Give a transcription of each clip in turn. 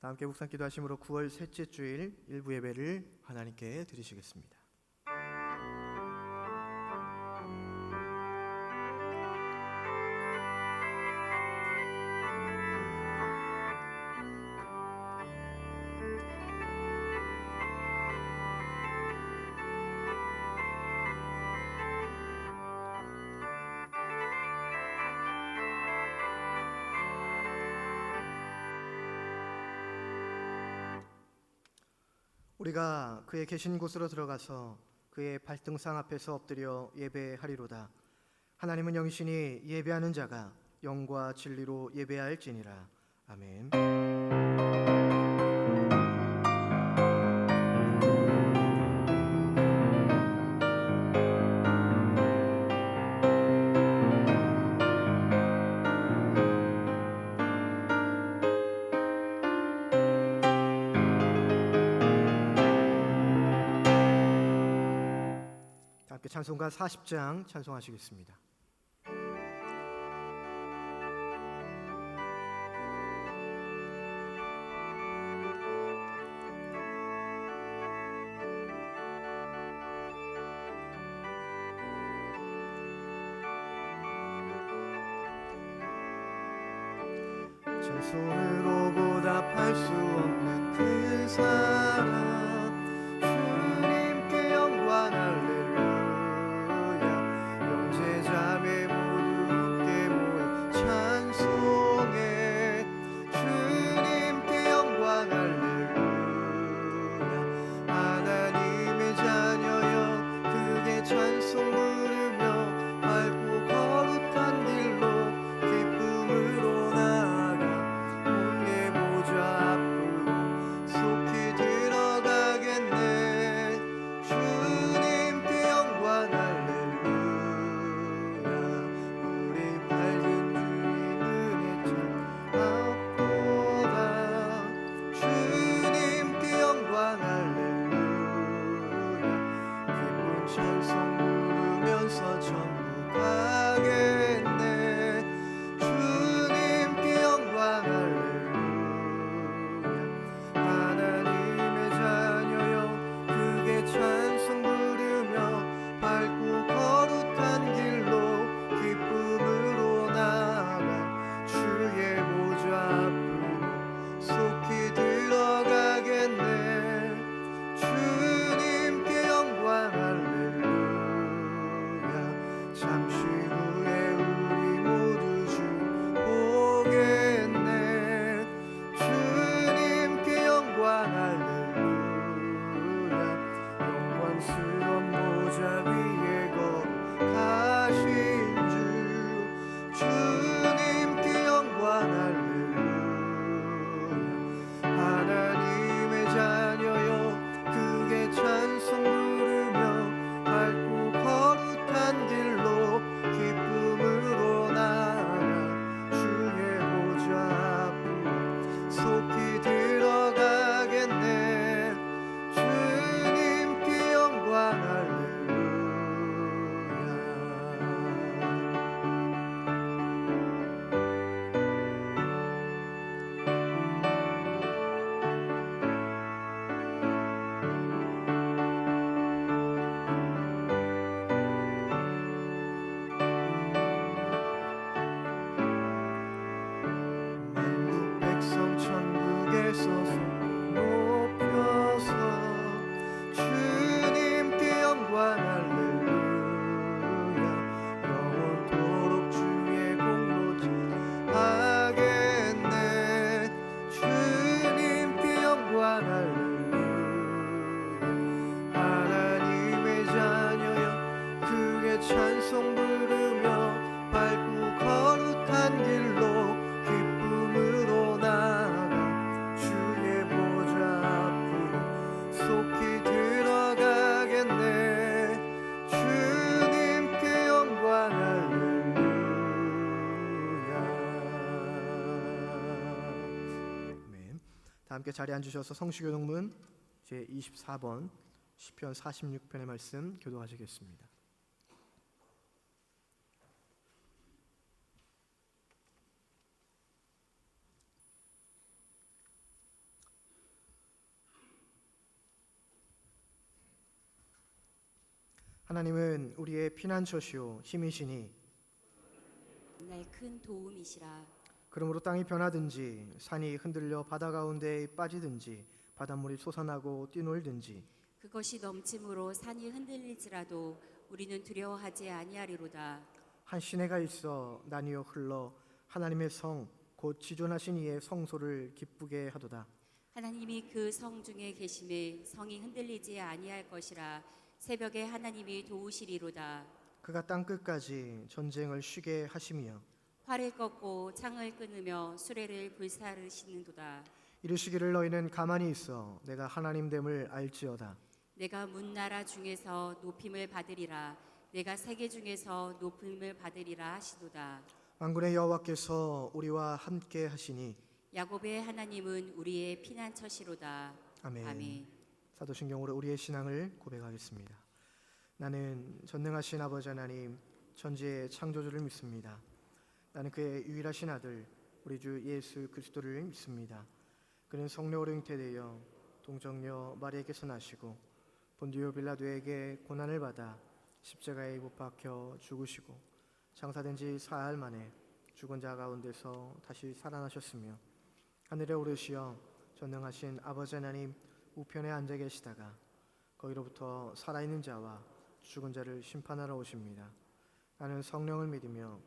다 함께 묵상 기도하심으로 9월 셋째 주일 일부 예배를 하나님께 드리시겠습니다. 우리가 그의 계신 곳으로 들어가서 그의 발등상 앞에서 엎드려 예배하리로다. 하나님은 영이시니 예배하는 자가 영과 진리로 예배할지니라. 아멘. 함께 찬송가 40장 찬송하시겠습니다. 찬송으로 보답할 수 없는 그 사랑, 주님께 영광 할렐루야. 형제자매 모두 함께 모여 찬송해. 주님께 영광 할렐루야. 하나님의 자녀여 크게 찬송 부르며 밝고 거룩한 길로 기쁨으로 나아가 우리의 모자 앞으로 속히 들어가겠네. 주님께 영광 할렐루야. 우리 밝은 주님 은혜 참하옵도다. 주님께 영광 할렐루야. 기쁜 찬송 부르면서 천국 가겠네. 주님께 영광 할렐루야. 하나님의 자녀여 크게 찬송 부르며 밝고 거룩한 길로 기쁨으로 나아가 주의 보좌 앞으로 속히 들어가겠네. 주님께 영광 할렐루야. 잠시 후에 우리 모두 주 보겠네. 주님께 영광 할렐루야. 영광스러운 모자 위에 거하신 주, 주님께 영광 할렐루야. 하나님의 자녀여 크게 찬송 부르며 밝고 거룩한 길로 기쁨으로 나아가 주의 보좌 앞으로 속히 들어가겠네. 주님께 영광 할렐루야. 만국 백성 천국에서 손 높여서 주님께 영광 할렐루야. 영원토록 주의 공로 하겠네. 주님께 영광 할렐루야. 하나님의 자녀여 크게 찬송 부르며 밝고 거룩한 길로 기쁨으로 나아가 주의 보좌 앞으로 속히 들어가겠네. 주님께 영광 할렐루야. 아멘. 다 함께 자리에 앉으셔서 성시교독문 제24번 시편 46편의 말씀 교독하시겠습니다. 하나님은 우리의 피난처시오 힘이시니 내 큰 도움이시라. 그러므로 땅이 변하든지 산이 흔들려 바다 가운데에 빠지든지 바닷물이 솟아나고 뛰놀든지 그것이 넘침으로 산이 흔들릴지라도 우리는 두려워하지 아니하리로다. 한 시내가 있어 나뉘어 흘러 하나님의 성 곧 지존하신 이의 성소를 기쁘게 하도다. 하나님이 그 성 중에 계심에 성이 흔들리지 아니할 것이라. 새벽에 하나님이 도우시리로다. 그가 땅 끝까지 전쟁을 쉬게 하심이여 활을 꺾고 창을 끊으며 수레를 불사르시는도다. 이르시기를 너희는 가만히 있어 내가 하나님됨을 알지어다. 내가 문나라 중에서 높임을 받으리라. 내가 세계 중에서 높임을 받으리라 하시도다. 만군의 여호와께서 우리와 함께 하시니 야곱의 하나님은 우리의 피난처시로다. 아멘. 아멘. 사도신경으로 우리의 신앙을 고백하겠습니다. 나는 전능하신 아버지 하나님 천지의 창조주를 믿습니다. 나는 그의 유일하신 아들 우리 주 예수 그리스도를 믿습니다. 그는 성령으로 잉태되어 동정녀 마리아에게서 나시고 본디오 빌라도에게 고난을 받아 십자가에 못 박혀 죽으시고 장사된 지 사흘 만에 죽은 자 가운데서 다시 살아나셨으며 하늘에 오르시어 전능하신 아버지 하나님 우편에 앉아 계시다가 거기로부터 살아있는 자와 죽은 자를 심판하러 오십니다. 나는 성령을 믿으며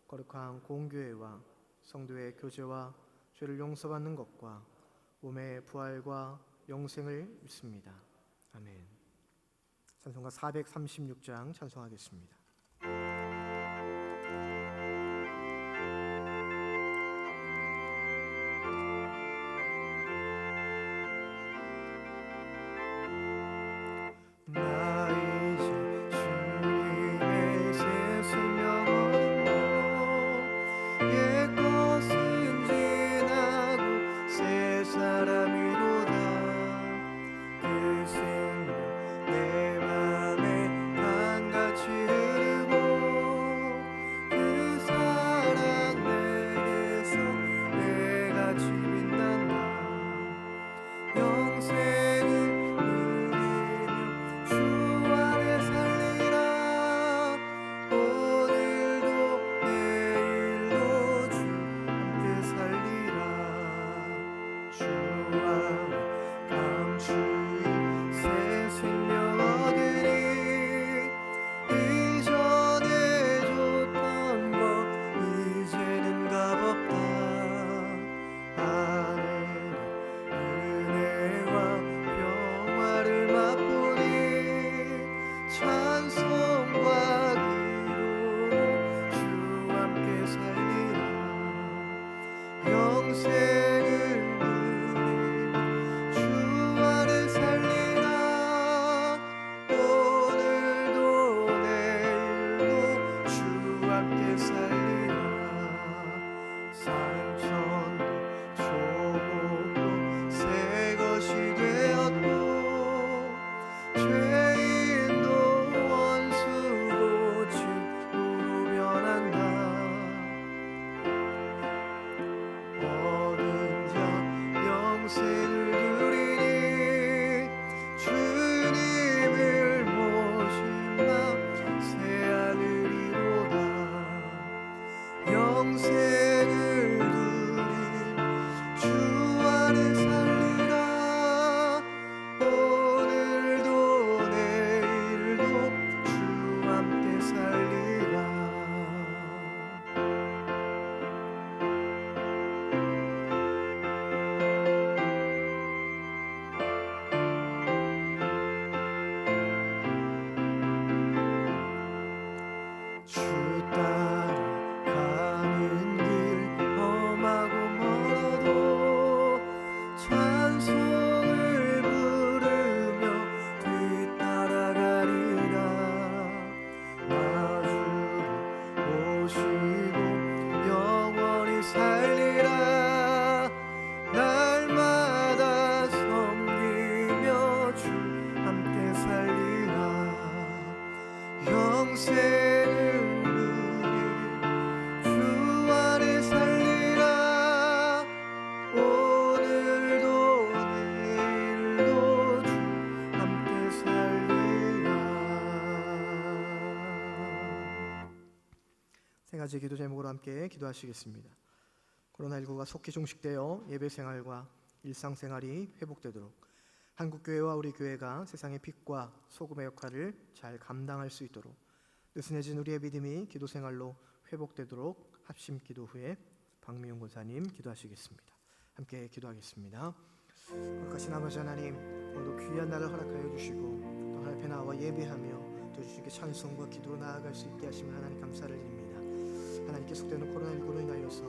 거룩한 공교회와 성도의 교제와 죄를 용서받는 것과 몸의 부활과 영생을 믿습니다. 아멘. 찬송가 436장 찬송하겠습니다. 주 따라가는 세 가지 기도 제목으로 함께 기도하시겠습니다. 코로나19가 속히 종식되어 예배 생활과 일상생활이 회복되도록 한국교회와 우리 교회가 세상의 빛과 소금의 역할을 잘 감당할 수 있도록 느슨해진 우리의 믿음이 기도 생활로 회복되도록 합심 기도 후에 박미용 권사님 기도하시겠습니다. 함께 기도하겠습니다. 거룩하신 아버지 하나님, 오늘도 귀한 날을 허락하여 주시고 또 하나님 앞에 나와 예배하며 또 주님께 찬송과 기도로 나아갈 수 있게 하시면 하나님 감사를 드립니다. 하나님 계속되는 코로나19로 인하여서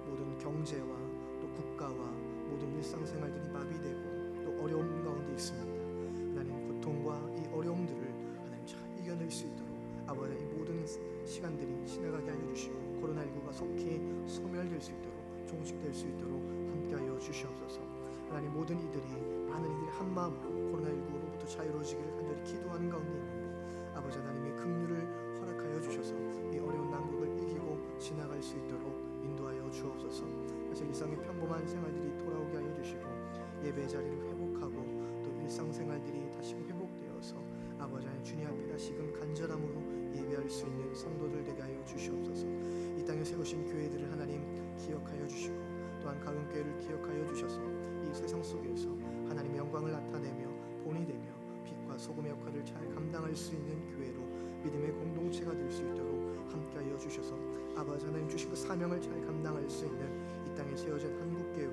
모든 경제와 또 국가와 모든 일상생활들이 마비되고 또 어려움 가운데 있습니다. 하나님 고통과 이 어려움들을 하나님 잘 이겨낼 수 있도록 아버지 이 모든 시간들이 지나가게 하여 주시고 코로나19가 속히 소멸될 수 있도록 종식될 수 있도록 함께하여 주시옵소서. 하나님 모든 많은 이들이 한 마음으로 코로나19로부터 자유로워지기를 간절히 기도하는 가운데 있는데 아버지 하나님의 긍휼을 허락하여 주셔서 이 어려운 난국을 이기고 지나갈 수 있도록 인도하여 주옵소서. 그래서 일상의 평범한 생활들이 돌아오게 하여 주시고 예배 자리를 회복하고 또 일상생활들이 다시금 회복되어서 아버지 하나님 주님 앞에 다시금 간절함으로 예배할 수 있는 성도들 되게 하여 주시옵소서. 이 땅에 세우신 교회들을 하나님 기억하여 주시고 또한 가금교회를 기억하여 주셔서 이 세상 속에서 하나님의 영광을 나타내며 본이 되며 빛과 소금의 역할을 잘 감당할 수 있는 교회로 믿음의 공동체가 될 수 있도록 함께하여 주셔서 아버지 하나님 주신 그 사명을 잘 감당할 수 있는 이 땅에 세워진 한국교회와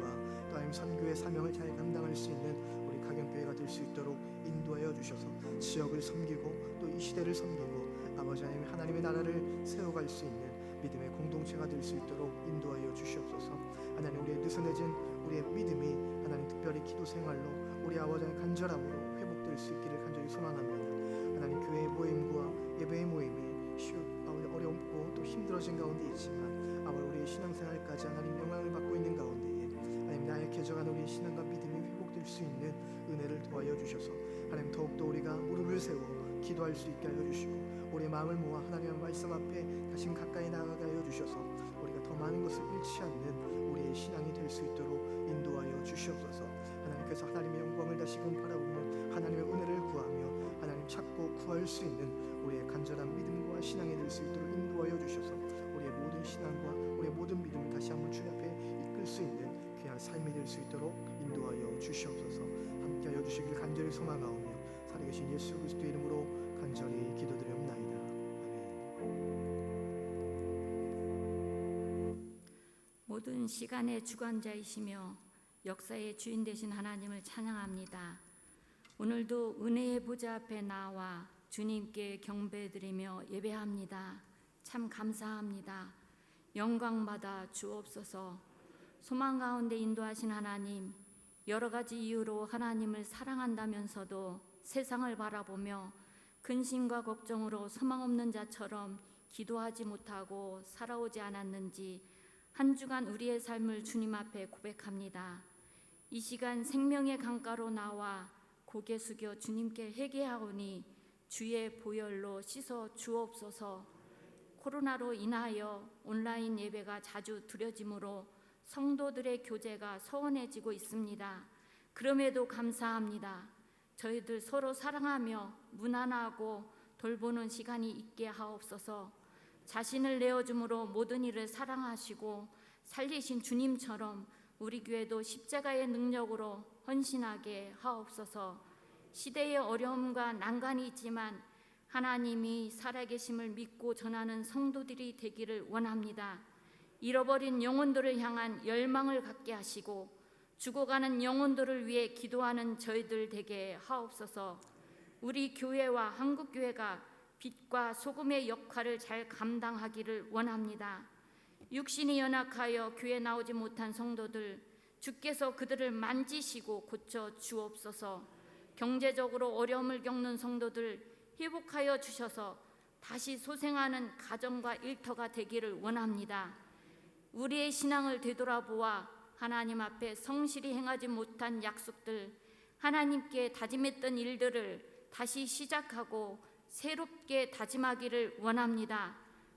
또 하나님 선교의 사명을 잘 감당할 수 있는 우리 가경교회가 될 수 있도록 인도하여 주셔서 지역을 섬기고 또 이 시대를 섬기고 아버지 하나님 하나님의 나라를 세워갈 수 있는 믿음의 공동체가 될 수 있도록 인도하여 주시옵소서. 하나님 우리의 느슨해진 우리의 믿음이 하나님 특별히 기도 생활로 우리 아버지의 간절함으로 회복될 수 있기를 간절히 소망합니다. 하나님 교회의 모임과 예배의 모임이 어렵고 또 힘들어진 가운데 있지만 아버지 우리의 신앙생활까지 하나님 영향을 받고 있는 가운데에 하나님 나약해져간 우리의 신앙과 믿음이 회복될 수 있는 은혜를 도와여 주셔서 하나님 더욱더 우리가 무릎을 세워 기도할 수 있게 하여 주시고 우리의 마음을 모아 하나님의 말씀 앞에 다시 가까이 나아가게 하여 주셔서 우리가 더 많은 것을 잃지 않는 우리의 신앙이 될 수 있도록 인도하여 주시옵소서. 하나님께서 하나님의 영광을 다시금 바라보며 하나님의 은혜를 구하며 하나님 찾고 구할 수 있는 우리의 간절한 믿음과 신앙이 될 수 있도록 인도하여 주셔서 우리의 모든 신앙과 우리의 모든 믿음을 다시 한번 주님 앞에 이끌 수 있는 귀한 삶이 될 수 있도록 인도하여 주시옵소서. 함께하여 주시길 간절히 소망하오며 살아계신 예수 그리스도의 이름으로 간절히 기도드리옵나이다. 모든 시간의 주관자이시며 역사의 주인 되신 하나님을 찬양합니다. 오늘도 은혜의 보좌 앞에 나와 주님께 경배드리며 예배합니다. 참 감사합니다. 영광받아 주옵소서. 소망 가운데 인도하신 하나님, 여러 가지 이유로 하나님을 사랑한다면서도 세상을 바라보며 근심과 걱정으로 소망 없는 자처럼 기도하지 못하고 살아오지 않았는지 한 주간 우리의 삶을 주님 앞에 고백합니다. 이 시간 생명의 강가로 나와 고개 숙여 주님께 회개하오니 주의 보혈로 씻어 주옵소서. 코로나로 인하여 온라인 예배가 자주 드려지므로 성도들의 교제가 서운해지고 있습니다. 그럼에도 감사합니다. 저희들 서로 사랑하며 문안하고 돌보는 시간이 있게 하옵소서. 자신을 내어줌으로 모든 일을 사랑하시고 살리신 주님처럼 우리 교회도 십자가의 능력으로 헌신하게 하옵소서. 시대의 어려움과 난관이 있지만 하나님이 살아계심을 믿고 전하는 성도들이 되기를 원합니다. 잃어버린 영혼들을 향한 열망을 갖게 하시고 죽어가는 영혼들을 위해 기도하는 저희들 되게 하옵소서. 우리 교회와 한국교회가 빛과 소금의 역할을 잘 감당하기를 원합니다. 육신이 연약하여 교회 나오지 못한 성도들, 주께서 그들을 만지시고 고쳐 주옵소서. 경제적으로 어려움을 겪는 성도들 회복하여 주셔서 다시 소생하는 가정과 일터가 되기를 원합니다. 우리의 신앙을 되돌아보아 하나님 앞에 성실히 행하지 못한 약속들, 하나님께 다짐했던 일들을 다시 시작하고 새롭게 다짐하기를 원합니다.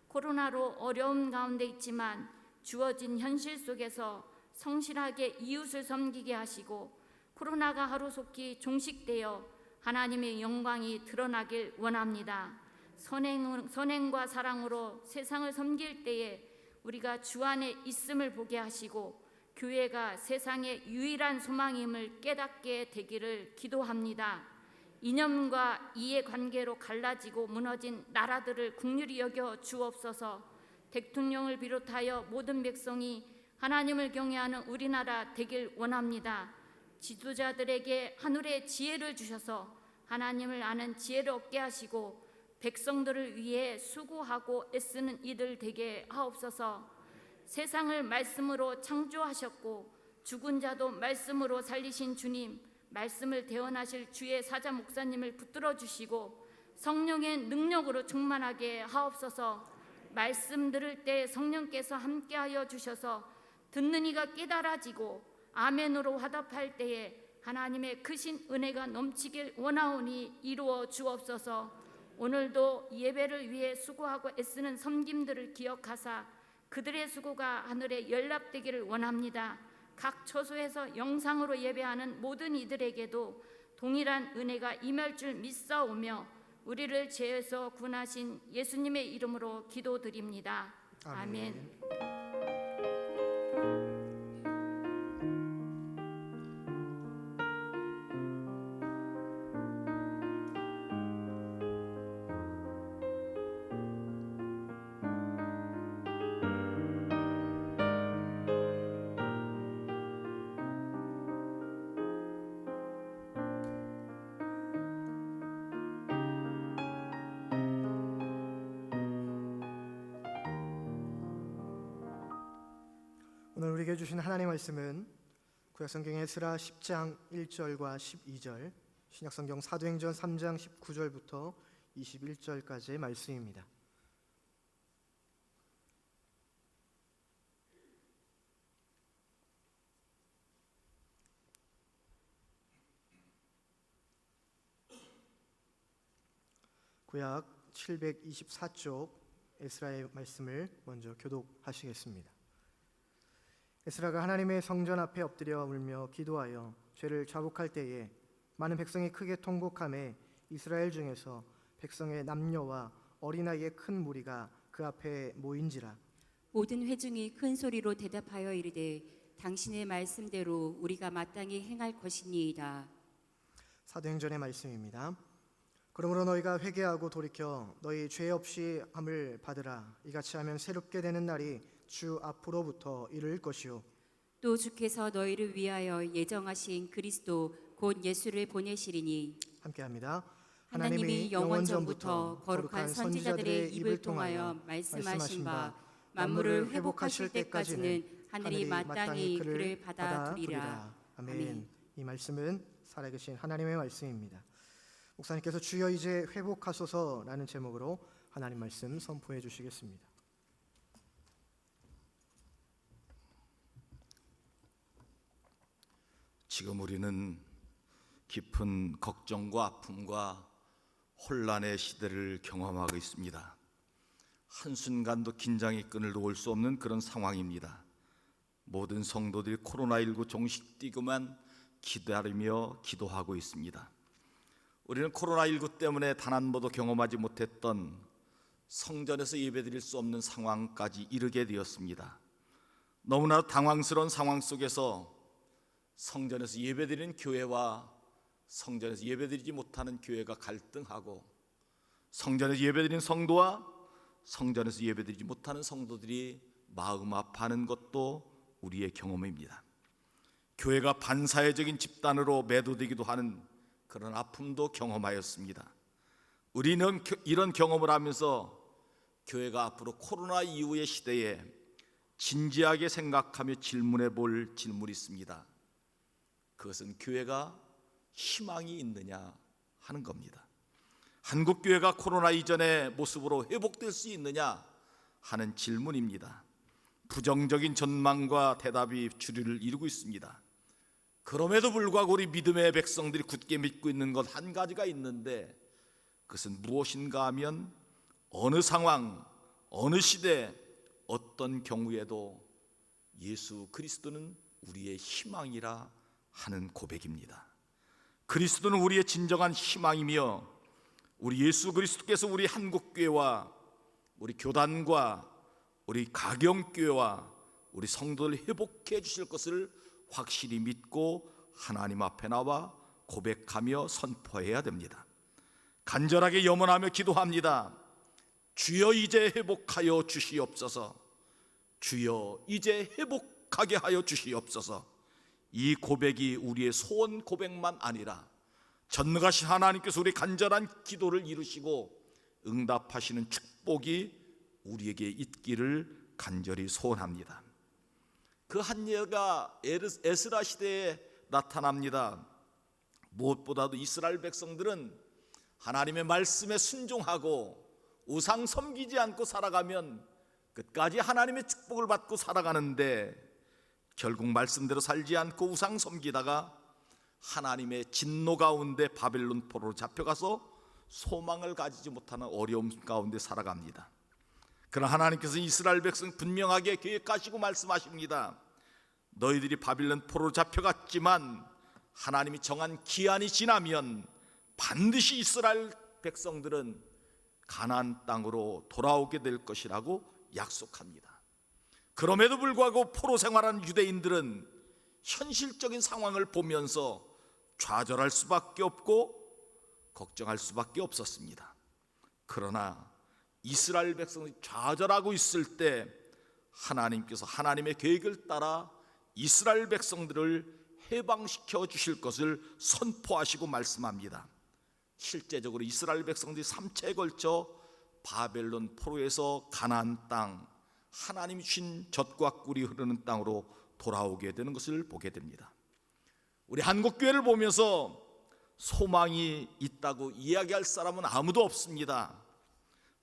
코로나로 어려움 가운데 있지만 주어진 현실 속에서 성실하게 이웃을 섬기게 하시고 코로나가 하루속히 종식되어 하나님의 영광이 드러나길 원합니다. 선행과 사랑으로 세상을 섬길 때에 우리가 주 안에 있음을 보게 하시고 교회가 세상의 유일한 소망임을 깨닫게 되기를 기도합니다. 이념과 이해관계로 갈라지고 무너진 나라들을 긍휼히 여겨 주옵소서. 대통령을 비롯하여 모든 백성이 하나님을 경외하는 우리나라 되길 원합니다. 지도자들에게 하늘의 지혜를 주셔서 하나님을 아는 지혜를 얻게 하시고 백성들을 위해 수고하고 애쓰는 이들 되게 하옵소서. 세상을 말씀으로 창조하셨고 죽은 자도 말씀으로 살리신 주님, 말씀을 대언하실 주의 사자 목사님을 붙들어 주시고 성령의 능력으로 충만하게 하옵소서. 말씀 들을 때 성령께서 함께하여 주셔서 듣는 이가 깨달아지고 아멘으로 화답할 때에 하나님의 크신 은혜가 넘치길 원하오니 이루어 주옵소서. 오늘도 예배를 위해 수고하고 애쓰는 섬김들을 기억하사 그들의 수고가 하늘에 연락되기를 원합니다. 각 처소에서 영상으로 예배하는 모든 이들에게도 동일한 은혜가 임할 줄 믿사오며 우리를 죄에서 구원하신 예수님의 이름으로 기도드립니다. 아멘. 오늘 우리에게 주신 하나님의 말씀은 구약성경 에스라 10장 1절과 12절, 신약성경 사도행전 3장 19절부터 21절까지의 말씀입니다. 구약 724쪽 에스라의 말씀을 먼저 교독하시겠습니다. 에스라가 하나님의 성전 앞에 엎드려 울며 기도하여 죄를 자복할 때에 많은 백성이 크게 통곡하매 이스라엘 중에서 백성의 남녀와 어린아이의 큰 무리가 그 앞에 모인지라. 모든 회중이 큰 소리로 대답하여 이르되 당신의 말씀대로 우리가 마땅히 행할 것이니이다. 사도행전의 말씀입니다. 그러므로 너희가 회개하고 돌이켜 너희 죄 없이 함을 받으라. 이같이 하면 새롭게 되는 날이 주 앞으로부터 이를 것이요 또 주께서 너희를 위하여 예정하신 그리스도 곧 예수를 보내시리니 함께합니다. 하나님이 영원 전부터 거룩한 선지자들의 입을 통하여 말씀하신 바 만물을 회복하실 때까지는 하늘이 마땅히 그를 받아들이라. 아멘. 이 말씀은 살아계신 하나님의 말씀입니다. 목사님께서 주여 이제 회복하소서라는 제목으로 하나님 말씀 선포해 주시겠습니다. 지금 우리는 깊은 걱정과 아픔과 혼란의 시대를 경험하고 있습니다. 한순간도 긴장의 끈을 놓을 수 없는 그런 상황입니다. 모든 성도들이 코로나19 종식되고만 기다리며 기도하고 있습니다. 우리는 코로나19 때문에 단 한 번도 경험하지 못했던 성전에서 예배드릴 수 없는 상황까지 이르게 되었습니다. 너무나 당황스러운 상황 속에서 성전에서 예배드리는 교회와 성전에서 예배드리지 못하는 교회가 갈등하고 성전에서 예배드리는 성도와 성전에서 예배드리지 못하는 성도들이 마음 아파하는 것도 우리의 경험입니다. 교회가 반사회적인 집단으로 매도되기도 하는 그런 아픔도 경험하였습니다. 우리는 이런 경험을 하면서 교회가 앞으로 코로나 이후의 시대에 진지하게 생각하며 질문해 볼 질문이 있습니다. 그것은 교회가 희망이 있느냐 하는 겁니다. 한국 교회가 코로나 이전의 모습으로 회복될 수 있느냐 하는 질문입니다. 부정적인 전망과 대답이 주류를 이루고 있습니다. 그럼에도 불구하고 우리 믿음의 백성들이 굳게 믿고 있는 것 한 가지가 있는데 그것은 무엇인가 하면 어느 상황, 어느 시대, 어떤 경우에도 예수 그리스도는 우리의 희망이라 하는 고백입니다. 그리스도는 우리의 진정한 희망이며 우리 예수 그리스도께서 우리 한국교회와 우리 교단과 우리 가경교회와 우리 성도를 회복해 주실 것을 확실히 믿고 하나님 앞에 나와 고백하며 선포해야 됩니다. 간절하게 염원하며 기도합니다. 주여 이제 회복하여 주시옵소서. 주여 이제 회복하게 하여 주시옵소서. 이 고백이 우리의 소원 고백만 아니라 전능하신 하나님께서 우리 간절한 기도를 이루시고 응답하시는 축복이 우리에게 있기를 간절히 소원합니다. 그 한 예가 에스라 시대에 나타납니다. 무엇보다도 이스라엘 백성들은 하나님의 말씀에 순종하고 우상 섬기지 않고 살아가면 끝까지 하나님의 축복을 받고 살아가는데, 결국 말씀대로 살지 않고 우상 섬기다가 하나님의 진노 가운데 바벨론 포로로 잡혀가서 소망을 가지지 못하는 어려움 가운데 살아갑니다. 그러나 하나님께서 이스라엘 백성 분명하게 계획하시고 말씀하십니다. 너희들이 바벨론 포로로 잡혀갔지만 하나님이 정한 기한이 지나면 반드시 이스라엘 백성들은 가나안 땅으로 돌아오게 될 것이라고 약속합니다. 그럼에도 불구하고 포로 생활한 유대인들은 현실적인 상황을 보면서 좌절할 수밖에 없고 걱정할 수밖에 없었습니다. 그러나 이스라엘 백성이 좌절하고 있을 때 하나님께서 하나님의 계획을 따라 이스라엘 백성들을 해방시켜 주실 것을 선포하시고 말씀합니다. 실제적으로 이스라엘 백성들이 3차에 걸쳐 바벨론 포로에서 가나안 땅, 하나님이 주신 젖과 꿀이 흐르는 땅으로 돌아오게 되는 것을 보게 됩니다. 우리 한국교회를 보면서 소망이 있다고 이야기할 사람은 아무도 없습니다.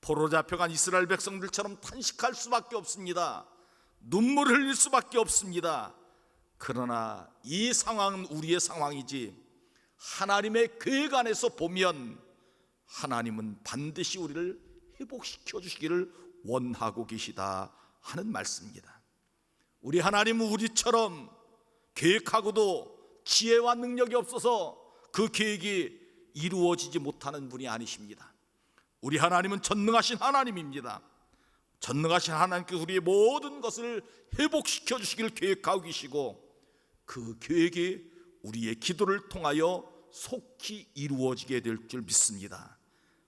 포로 잡혀간 이스라엘 백성들처럼 탄식할 수밖에 없습니다. 눈물을 흘릴 수밖에 없습니다. 그러나 이 상황은 우리의 상황이지 하나님의 계획 안에서 보면 하나님은 반드시 우리를 회복시켜 주시기를 원하고 계시다 하는 말씀입니다. 우리 하나님은 우리처럼 계획하고도 지혜와 능력이 없어서 그 계획이 이루어지지 못하는 분이 아니십니다. 우리 하나님은 전능하신 하나님입니다. 전능하신 하나님께서 우리의 모든 것을 회복시켜 주시기를 계획하고 계시고 그 계획이 우리의 기도를 통하여 속히 이루어지게 될 줄 믿습니다.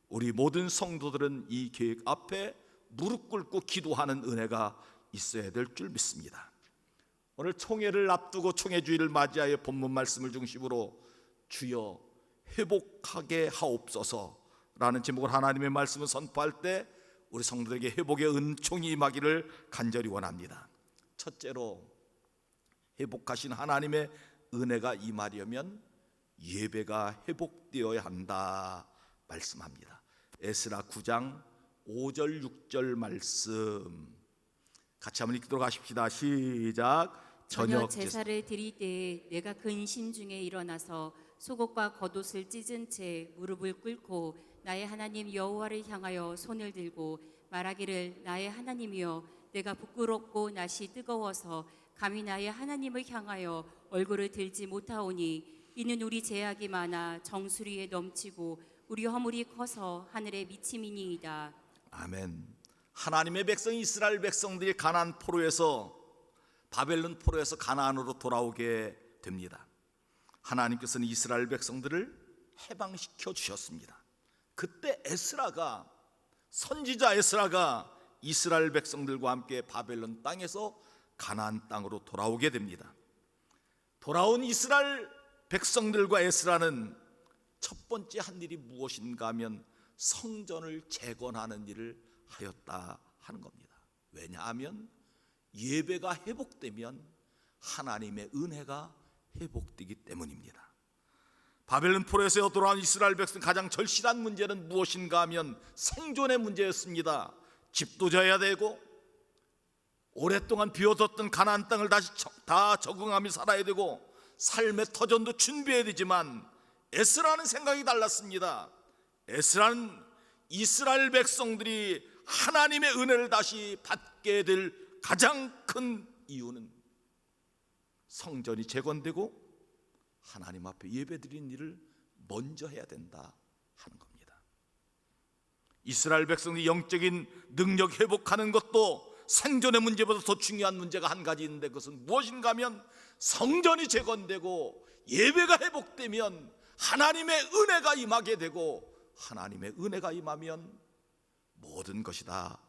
우리 모든 성도들은 이 계획 앞에 무릎 꿇고 기도하는 은혜가 있어야 될 줄 믿습니다. 오늘 총회를 앞두고 총회주의를 맞이하여 본문 말씀을 중심으로 주여 회복하게 하옵소서라는 제목으로 하나님의 말씀을 선포할 때 우리 성도들에게 회복의 은총이 임하기를 간절히 원합니다. 첫째로 회복하신 하나님의 은혜가 임하려면 예배가 회복되어야 한다 말씀합니다. 에스라 9장 5절 6절 말씀 같이 한번 읽도록 하십시다. 시작. 저녁 제사를 드릴 때에 내가 근심 중에 일어나서 속옷과 겉옷을 찢은 채 무릎을 꿇고 나의 하나님 여호와를 향하여 손을 들고 말하기를 나의 하나님이여 내가 부끄럽고 낯이 뜨거워서 감히 나의 하나님을 향하여 얼굴을 들지 못하오니 이는 우리 죄악이 많아 정수리에 넘치고 우리 허물이 커서 하늘에 미침이니이다. 아멘. 하나님의 백성 이스라엘 백성들이 가나안 포로에서 바벨론 포로에서 가나안으로 돌아오게 됩니다. 하나님께서는 이스라엘 백성들을 해방시켜 주셨습니다. 그때 에스라가 선지자 에스라가 이스라엘 백성들과 함께 바벨론 땅에서 가나안 땅으로 돌아오게 됩니다. 돌아온 이스라엘 백성들과 에스라는 첫 번째 한 일이 무엇인가 하면 성전을 재건하는 일을 하였다 하는 겁니다. 왜냐하면 예배가 회복되면 하나님의 은혜가 회복되기 때문입니다. 바벨론 포로에서 돌아온 이스라엘 백성 가장 절실한 문제는 무엇인가 하면 생존의 문제였습니다. 집도 져야 되고 오랫동안 비워뒀던 가나안 땅을 다시 다 적응하며 살아야 되고 삶의 터전도 준비해야 되지만 에스라는 생각이 달랐습니다. 에스라는 이스라엘 백성들이 하나님의 은혜를 다시 받게 될 가장 큰 이유는 성전이 재건되고 하나님 앞에 예배드리는 일을 먼저 해야 된다 하는 겁니다. 이스라엘 백성이 영적인 능력 회복하는 것도 생존의 문제보다 더 중요한 문제가 한 가지 있는데, 그것은 무엇인가 하면 성전이 재건되고 예배가 회복되면 하나님의 은혜가 임하게 되고, 하나님의 은혜가 임하면 모든 것이 다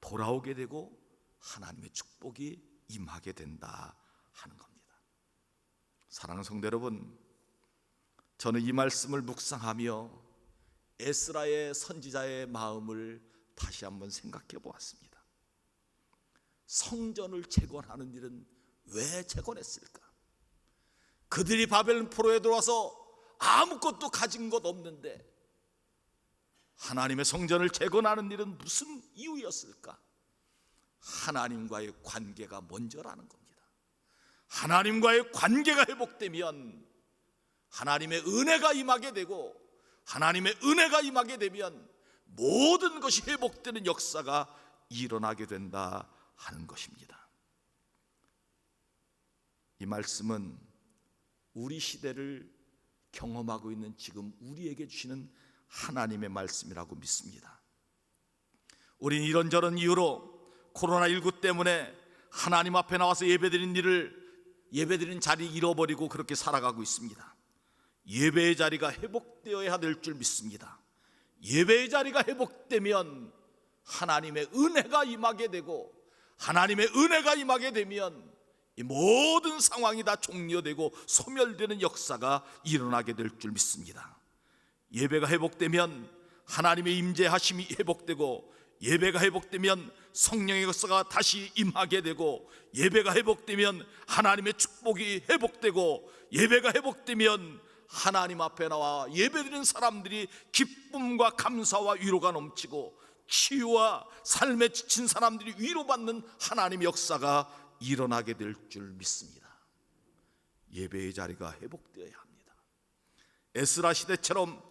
돌아오게 되고 하나님의 축복이 임하게 된다 하는 겁니다. 사랑하는 성도 여러분, 저는 이 말씀을 묵상하며 에스라의 선지자의 마음을 다시 한번 생각해 보았습니다. 성전을 재건하는 일은 왜 재건했을까? 그들이 바벨론 포로에 들어와서 아무것도 가진 것 없는데 하나님의 성전을 재건하는 일은 무슨 이유였을까? 하나님과의 관계가 먼저라는 겁니다. 하나님과의 관계가 회복되면 하나님의 은혜가 임하게 되고, 하나님의 은혜가 임하게 되면 모든 것이 회복되는 역사가 일어나게 된다 하는 것입니다. 이 말씀은 우리 시대를 경험하고 있는 지금 우리에게 주시는 하나님의 말씀이라고 믿습니다. 우린 이런저런 이유로 코로나19 때문에 하나님 앞에 나와서 예배드리는 자리 잃어버리고 그렇게 살아가고 있습니다. 예배의 자리가 회복되어야 될 줄 믿습니다. 예배의 자리가 회복되면 하나님의 은혜가 임하게 되고, 하나님의 은혜가 임하게 되면 이 모든 상황이 다 종료되고 소멸되는 역사가 일어나게 될 줄 믿습니다. 예배가 회복되면 하나님의 임재하심이 회복되고, 예배가 회복되면 성령의 역사가 다시 임하게 되고, 예배가 회복되면 하나님의 축복이 회복되고, 예배가 회복되면 하나님 앞에 나와 예배드리는 사람들이 기쁨과 감사와 위로가 넘치고, 치유와 삶에 지친 사람들이 위로받는 하나님의 역사가 일어나게 될 줄 믿습니다. 예배의 자리가 회복되어야 합니다. 에스라 시대처럼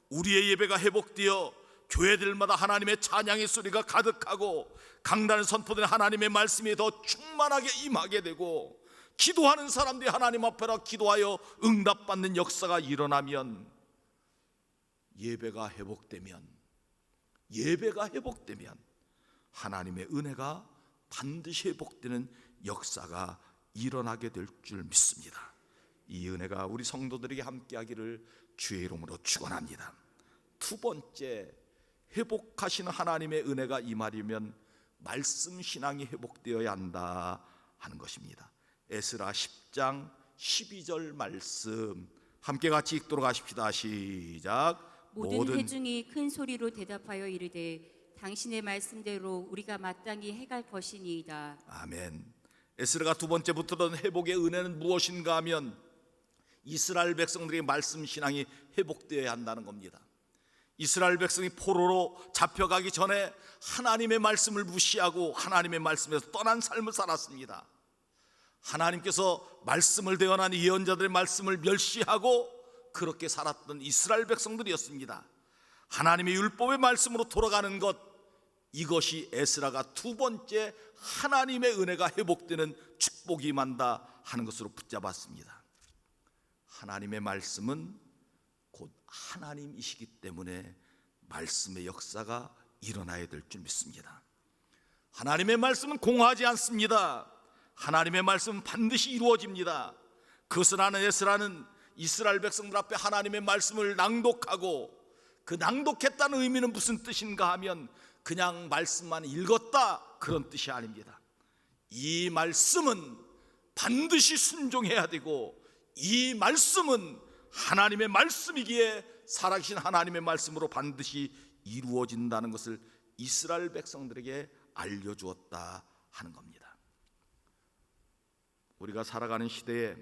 우리의 예배가 회복되어 교회들마다 하나님의 찬양의 소리가 가득하고, 강단에 선포된 하나님의 말씀이 더 충만하게 임하게 되고, 기도하는 사람들이 하나님 앞에라 기도하여 응답받는 역사가 일어나면, 예배가 회복되면 하나님의 은혜가 반드시 회복되는 역사가 일어나게 될 줄 믿습니다. 이 은혜가 우리 성도들에게 함께하기를 주의 이름으로 축원합니다. 두 번째, 회복하시는 하나님의 은혜가 임하려면 말씀 신앙이 회복되어야 한다 하는 것입니다. 에스라 10장 12절 말씀 함께 같이 읽도록 하십시다. 시작. 모든 회중이 큰 소리로 대답하여 이르되 당신의 말씀대로 우리가 마땅히 행할 것이니이다. 아멘. 에스라가 두 번째 붙들던 회복의 은혜는 무엇인가 하면 이스라엘 백성들의 말씀 신앙이 회복되어야 한다는 겁니다. 이스라엘 백성이 포로로 잡혀가기 전에 하나님의 말씀을 무시하고 하나님의 말씀에서 떠난 삶을 살았습니다. 하나님께서 말씀을 대언한 예언자들의 말씀을 멸시하고 그렇게 살았던 이스라엘 백성들이었습니다. 하나님의 율법의 말씀으로 돌아가는 것, 이것이 에스라가 두 번째 하나님의 은혜가 회복되는 축복이 임한다 하는 것으로 붙잡았습니다. 하나님의 말씀은 곧 하나님이시기 때문에 말씀의 역사가 일어나야 될 줄 믿습니다. 하나님의 말씀은 공허하지 않습니다. 하나님의 말씀은 반드시 이루어집니다. 그것을 아는 에스라는 이스라엘 백성들 앞에 하나님의 말씀을 낭독하고, 그 낭독했다는 의미는 무슨 뜻인가 하면 그냥 말씀만 읽었다 그런 뜻이 아닙니다. 이 말씀은 반드시 순종해야 되고, 이 말씀은 하나님의 말씀이기에 살아계신 하나님의 말씀으로 반드시 이루어진다는 것을 이스라엘 백성들에게 알려주었다 하는 겁니다. 우리가 살아가는 시대에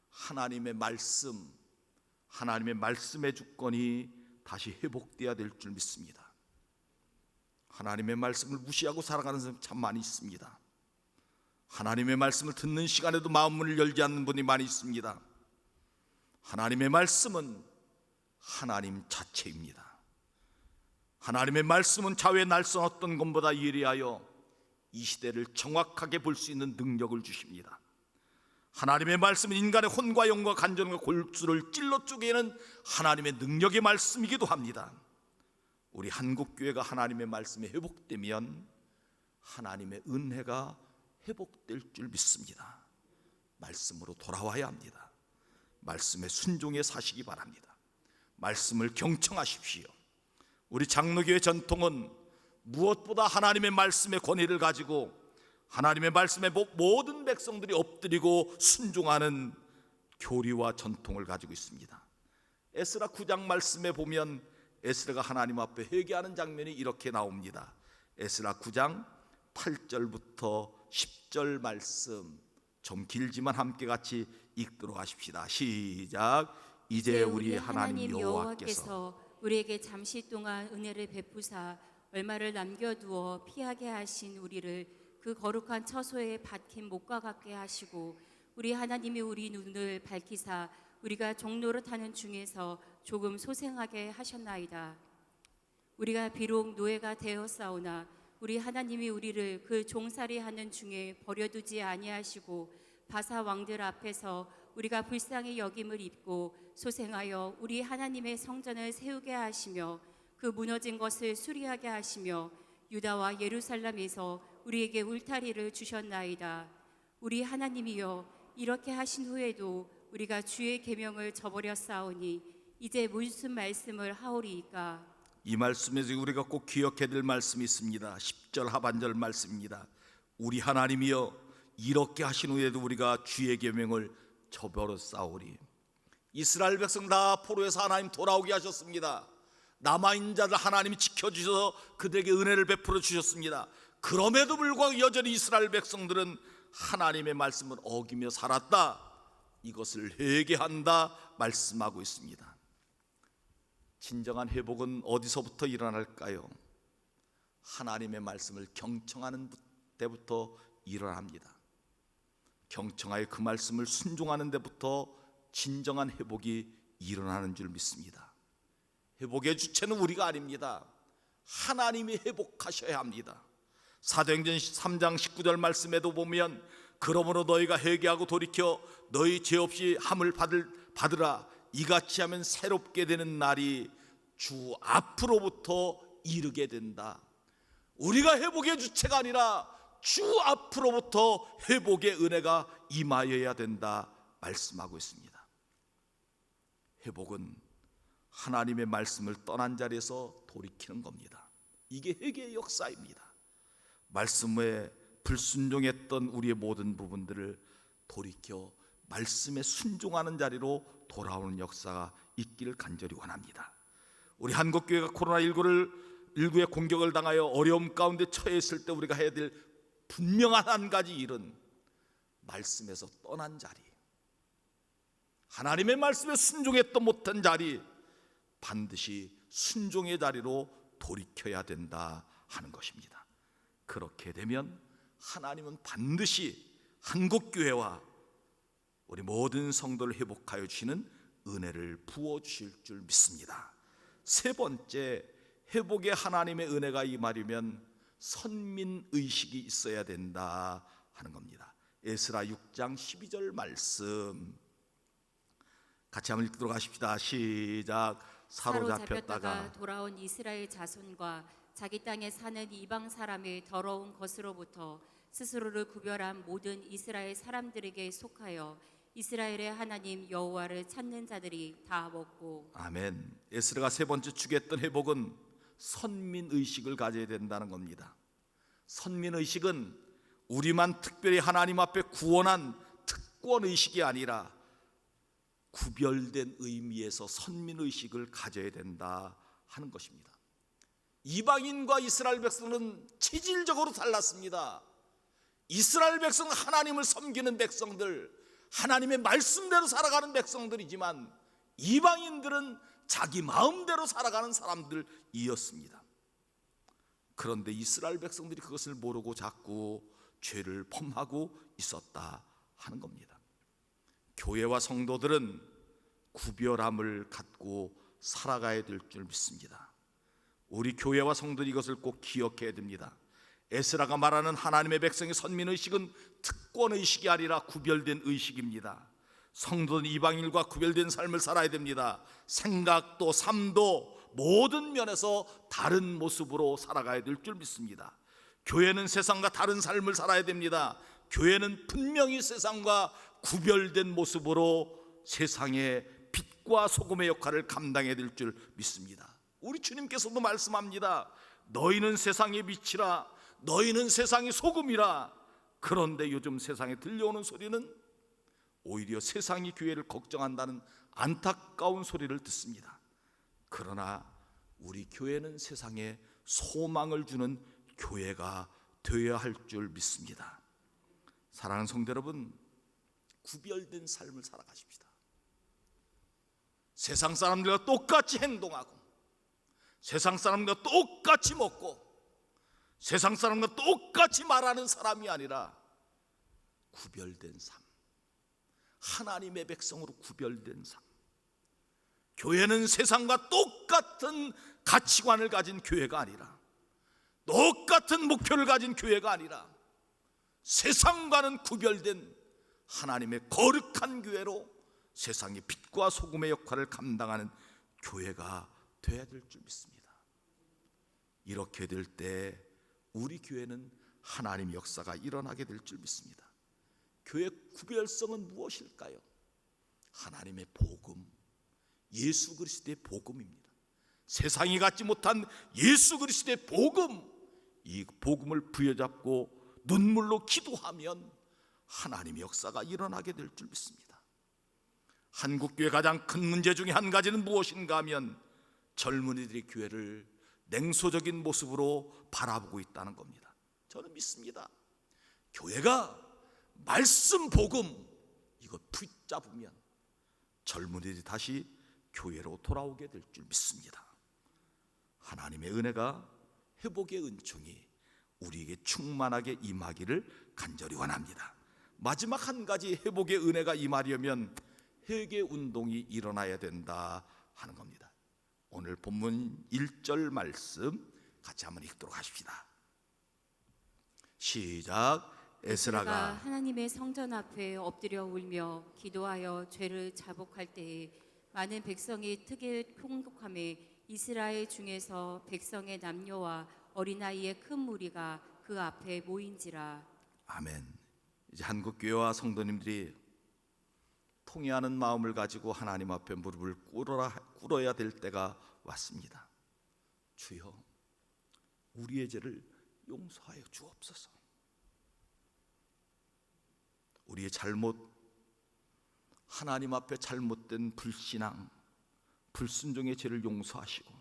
하나님의 말씀, 하나님의 말씀의 주권이 다시 회복되어야 될 줄 믿습니다. 하나님의 말씀을 무시하고 살아가는 사람 참 많이 있습니다. 하나님의 말씀을 듣는 시간에도 마음문을 열지 않는 분이 많이 있습니다. 하나님의 말씀은 하나님 자체입니다. 하나님의 말씀은 좌우의 날선 어떤 것보다 예리하여 이 시대를 정확하게 볼 수 있는 능력을 주십니다. 하나님의 말씀은 인간의 혼과 영과 간절과 골수를 찔러 쪼개는 하나님의 능력의 말씀이기도 합니다. 우리 한국교회가 하나님의 말씀에 회복되면 하나님의 은혜가 회복될 줄 믿습니다. 말씀으로 돌아와야 합니다. 말씀에 순종해 사시기 바랍니다. 말씀을 경청하십시오. 우리 장로교회 전통은 무엇보다 하나님의 말씀의 권위를 가지고 하나님의 말씀에 모든 백성들이 엎드리고 순종하는 교리와 전통을 가지고 있습니다. 에스라 9장 말씀에 보면 에스라가 하나님 앞에 회개하는 장면이 이렇게 나옵니다. 에스라 9장 8절부터 10절 말씀, 좀 길지만 함께 같이 읽도록 하십시다. 시작. 이제 우리 하나님 여호와께서 우리에게 잠시 동안 은혜를 베푸사 얼마를 남겨두어 피하게 하신 우리를 그 거룩한 처소에 박힌 목과 같게 하시고 우리 하나님이 우리 눈을 밝히사 우리가 종노릇하는 중에서 조금 소생하게 하셨나이다. 우리가 비록 노예가 되었사오나 우리 하나님이 우리를 그 종살이하는 중에 버려두지 아니하시고 바사 왕들 앞에서 우리가 불쌍히 여김을 입고 소생하여 우리 하나님의 성전을 세우게 하시며 그 무너진 것을 수리하게 하시며 유다와 예루살렘에서 우리에게 울타리를 주셨나이다. 우리 하나님이여 이렇게 하신 후에도 우리가 주의 계명을 저버렸사오니 이제 무슨 말씀을 하오리이까? 이 말씀에서 우리가 꼭 기억해야 될 말씀이 있습니다. 10절 하반절 말씀입니다. 우리 하나님이여 이렇게 하신 후에도 우리가 주의 계명을 저버렸사오리. 이스라엘 백성 다 포로에서 하나님 돌아오게 하셨습니다. 남아있는 자들 하나님이 지켜주셔서 그들에게 은혜를 베풀어 주셨습니다. 그럼에도 불구하고 여전히 이스라엘 백성들은 하나님의 말씀을 어기며 살았다. 이것을 회개한다 말씀하고 있습니다. 진정한 회복은 어디서부터 일어날까요? 하나님의 말씀을 경청하는 때부터 일어납니다. 경청하여 그 말씀을 순종하는 데부터 진정한 회복이 일어나는 줄 믿습니다. 회복의 주체는 우리가 아닙니다. 하나님이 회복하셔야 합니다. 사도행전 3장 19절 말씀에도 보면 그러므로 너희가 회개하고 돌이켜 너희 죄 없이 함을 받으라. 이같이 하면 새롭게 되는 날이 주 앞으로부터 이르게 된다. 우리가 회복의 주체가 아니라 주 앞으로부터 회복의 은혜가 임하여야 된다 말씀하고 있습니다. 회복은 하나님의 말씀을 떠난 자리에서 돌이키는 겁니다. 이게 회개의 역사입니다. 말씀에 불순종했던 우리의 모든 부분들을 돌이켜 말씀에 순종하는 자리로 돌아오는 역사가 있기를 간절히 원합니다. 우리 한국교회가 코로나19의 공격을 당하여 어려움 가운데 처해 있을 때 우리가 해야 될 분명한 한 가지 일은 말씀에서 떠난 자리, 하나님의 말씀에 순종했던 못한 자리, 반드시 순종의 자리로 돌이켜야 된다 하는 것입니다. 그렇게 되면 하나님은 반드시 한국교회와 우리 모든 성도를 회복하여 주시는 은혜를 부어주실 줄 믿습니다. 세 번째, 회복의 하나님의 은혜가 임하려면 선민의식이 있어야 된다 하는 겁니다. 에스라 6장 12절 말씀 같이 한번 읽도록 하십시다. 시작. 사로잡혔다가 돌아온 이스라엘 자손과 자기 땅에 사는 이방 사람의 더러운 것으로부터 스스로를 구별한 모든 이스라엘 사람들에게 속하여 이스라엘의 하나님 여호와를 찾는 자들이 다 먹고. 아멘. 에스라가 세 번째 추구했던 회복은 선민의식을 가져야 된다는 겁니다. 선민의식은 우리만 특별히 하나님 앞에 구원한 특권의식이 아니라 구별된 의미에서 선민의식을 가져야 된다 하는 것입니다. 이방인과 이스라엘 백성은 체질적으로 달랐습니다. 이스라엘 백성은 하나님을 섬기는 백성들, 하나님의 말씀대로 살아가는 백성들이지만 이방인들은 자기 마음대로 살아가는 사람들이었습니다. 그런데 이스라엘 백성들이 그것을 모르고 자꾸 죄를 범하고 있었다 하는 겁니다. 교회와 성도들은 구별함을 갖고 살아가야 될 줄 믿습니다. 우리 교회와 성도들이 이것을 꼭 기억해야 됩니다. 에스라가 말하는 하나님의 백성의 선민의식은 특권의식이 아니라 구별된 의식입니다. 성도는 이방인과 구별된 삶을 살아야 됩니다. 생각도 삶도 모든 면에서 다른 모습으로 살아가야 될 줄 믿습니다. 교회는 세상과 다른 삶을 살아야 됩니다. 교회는 분명히 세상과 구별된 모습으로 세상의 빛과 소금의 역할을 감당해야 될 줄 믿습니다. 우리 주님께서도 말씀합니다. 너희는 세상의 빛이라, 너희는 세상의 소금이라. 그런데 요즘 세상에 들려오는 소리는 오히려 세상이 교회를 걱정한다는 안타까운 소리를 듣습니다. 그러나 우리 교회는 세상에 소망을 주는 교회가 되어야 할 줄 믿습니다. 사랑하는 성도 여러분, 구별된 삶을 살아가십시다. 세상 사람들과 똑같이 행동하고, 세상 사람들과 똑같이 먹고, 세상 사람과 똑같이 말하는 사람이 아니라 구별된 삶, 하나님의 백성으로 구별된 삶. 교회는 세상과 똑같은 가치관을 가진 교회가 아니라, 똑같은 목표를 가진 교회가 아니라 세상과는 구별된 하나님의 거룩한 교회로 세상의 빛과 소금의 역할을 감당하는 교회가 되어야 될 줄 믿습니다. 이렇게 될 때 우리 교회는 하나님의 역사가 일어나게 될 줄 믿습니다. 교회 구별성은 무엇일까요? 하나님의 복음, 예수 그리스도의 복음입니다. 세상이 갖지 못한 예수 그리스도의 복음, 이 복음을 부여잡고 눈물로 기도하면 하나님의 역사가 일어나게 될 줄 믿습니다. 한국교회 가장 큰 문제 중에 한 가지는 무엇인가 하면 젊은이들이 교회를 냉소적인 모습으로 바라보고 있다는 겁니다. 저는 믿습니다. 교회가 말씀 복음 이거 붙잡으면 젊은이들이 다시 교회로 돌아오게 될 줄 믿습니다. 하나님의 은혜가, 회복의 은총이 우리에게 충만하게 임하기를 간절히 원합니다. 마지막 한 가지 회복의 은혜가 임하려면 회개 운동이 일어나야 된다 하는 겁니다. 오늘 본문 1절 말씀 같이 한번 읽도록 하십시다. 시작. 에스라가 하나님의 성전 앞에 엎드려 울며 기도하여 죄를 자복할 때에 많은 백성이 특일 통곡함에 이스라엘 중에서 백성의 남녀와 어린아이의 큰 무리가 그 앞에 모인지라. 아멘. 이제 한국교회와 성도님들이 통회하는 마음을 가지고 하나님 앞에 무릎을 꿇어야 될 때가 왔습니다. 주여, 우리의 죄를 용서하여 주옵소서. 우리의 잘못, 하나님 앞에 잘못된 불신앙, 불순종의 죄를 용서하시고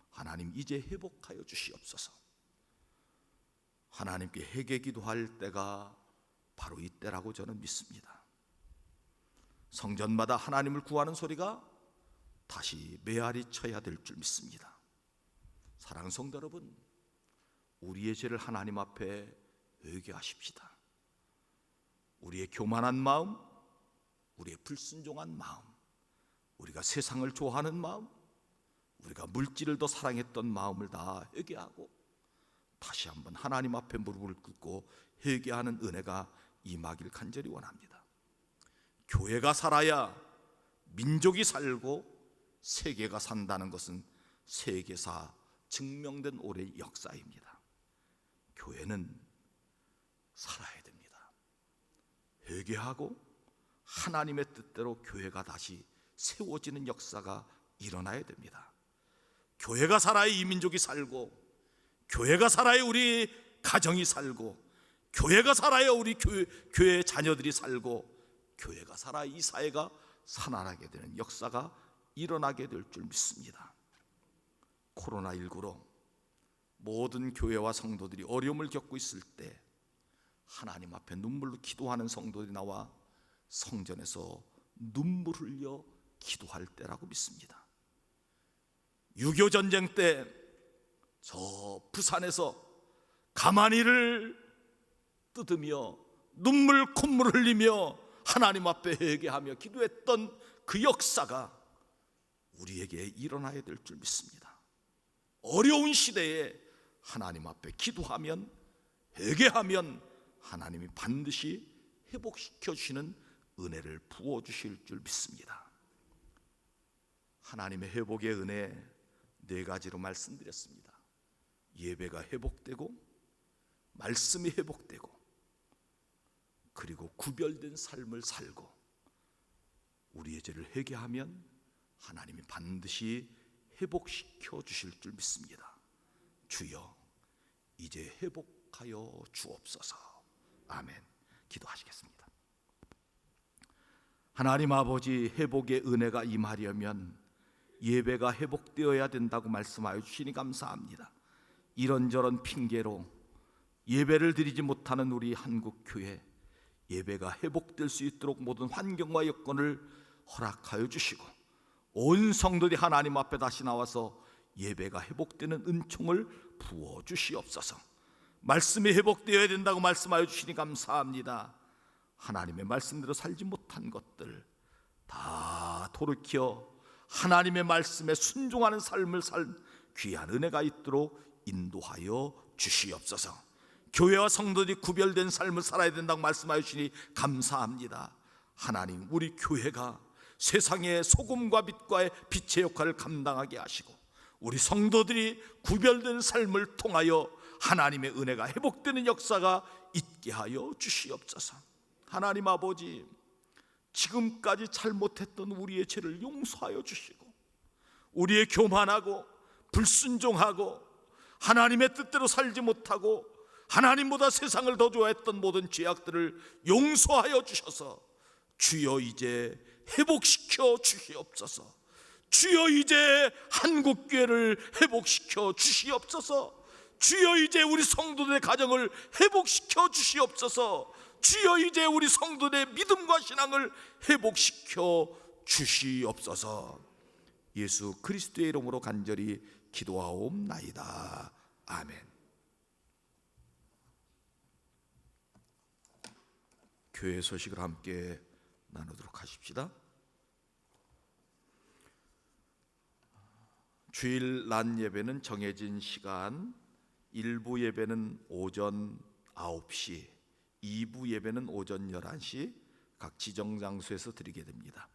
하나님 이제 회복하여 주시옵소서. 하나님께 회개 기도할 때가 바로 이때라고 저는 믿습니다. 성전마다 하나님을 구하는 소리가 다시 메아리 쳐야 될 줄 믿습니다. 사랑하는 성도 여러분, 우리의 죄를 하나님 앞에 회개하십시다. 우리의 교만한 마음, 우리의 불순종한 마음, 우리가 세상을 좋아하는 마음, 우리가 물질을 더 사랑했던 마음을 다 회개하고 다시 한번 하나님 앞에 무릎을 꿇고 회개하는 은혜가 임하길 간절히 원합니다. 교회가 살아야 민족이 살고 세계가 산다는 것은 세계사 증명된 오래의 역사입니다. 교회는 살아야 됩니다. 회개하고 하나님의 뜻대로 교회가 다시 세워지는 역사가 일어나야 됩니다. 교회가 살아야 이 민족이 살고, 교회가 살아야 우리 가정이 살고, 교회가 살아야 우리 교회 자녀들이 살고, 교회가 살아야 이 사회가 살아나게 되는 역사가 일어나게 될 줄 믿습니다. 코로나19로 모든 교회와 성도들이 어려움을 겪고 있을 때 하나님 앞에 눈물로 기도하는 성도들이 나와 성전에서 눈물 흘려 기도할 때라고 믿습니다. 6.25 전쟁 때 저 부산에서 가마니를 뜯으며 눈물 콧물 흘리며 하나님 앞에 회개하며 기도했던 그 역사가 우리에게 일어나야 될 줄 믿습니다. 어려운 시대에 하나님 앞에 기도하면, 회개하면 하나님이 반드시 회복시켜 주시는 은혜를 부어 주실 줄 믿습니다. 하나님의 회복의 은혜, 네 가지로 말씀드렸습니다. 예배가 회복되고, 말씀이 회복되고, 그리고 구별된 삶을 살고 우리의 죄를 회개하면 하나님이 반드시 회복시켜 주실 줄 믿습니다. 주여, 이제 회복하여 주옵소서. 아멘. 기도하시겠습니다. 하나님 아버지, 회복의 은혜가 임하려면 예배가 회복되어야 된다고 말씀하여 주시니 감사합니다. 이런저런 핑계로 예배를 드리지 못하는 우리 한국교회, 예배가 회복될 수 있도록 모든 환경과 여건을 허락하여 주시고, 온 성도들이 하나님 앞에 다시 나와서 예배가 회복되는 은총을 부어 주시옵소서. 말씀이 회복되어야 된다고 말씀하여 주시니 감사합니다. 하나님의 말씀대로 살지 못한 것들 다 돌이켜 하나님의 말씀에 순종하는 삶을 살 귀한 은혜가 있도록 인도하여 주시옵소서. 교회와 성도들이 구별된 삶을 살아야 된다고 말씀하여 주시니 감사합니다. 하나님, 우리 교회가 세상의 소금과 빛과의 빛의 역할을 감당하게 하시고, 우리 성도들이 구별된 삶을 통하여 하나님의 은혜가 회복되는 역사가 있게 하여 주시옵소서. 하나님 아버지, 지금까지 잘못했던 우리의 죄를 용서하여 주시고, 우리의 교만하고 불순종하고 하나님의 뜻대로 살지 못하고 하나님보다 세상을 더 좋아했던 모든 죄악들을 용서하여 주셔서 주여 이제 회복시켜 주시옵소서. 주여 이제 한국교회를 회복시켜 주시옵소서. 주여 이제 우리 성도들의 가정을 회복시켜 주시옵소서. 주여 이제 우리 성도들의 믿음과 신앙을 회복시켜 주시옵소서. 예수 그리스도의 이름으로 간절히 기도하옵나이다. 아멘. 교회 소식을 함께 나누도록 하십시다. 주일 낮 예배는 정해진 시간, 1부 예배는 오전 9시, 2부 예배는 오전 11시 각 지정 장소에서 드리게 됩니다.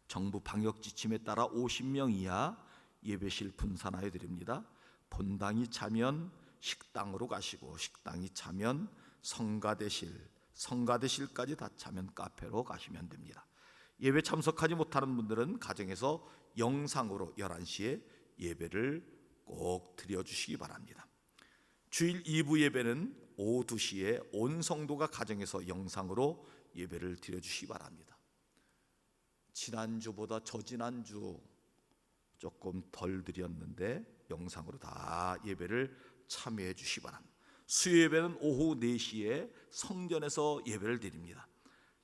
정부 방역 지침에 따라 50명 이하 예배실 분산하여 드립니다. 본당이 차면 식당으로 가시고, 식당이 차면 성가대실, 성가대실까지 다 차면 카페로 가시면 됩니다. 예배 참석하지 못하는 분들은 가정에서 영상으로 11시에 예배를 꼭 드려주시기 바랍니다. 주일 2부 예배는 오후 2시에 온 성도가 가정에서 영상으로 예배를 드려주시기 바랍니다. 지난주보다 저지난주 조금 덜 드렸는데 영상으로 다 예배를 참여해 주시기 바랍니다. 수요 예배는 오후 4시에 성전에서 예배를 드립니다.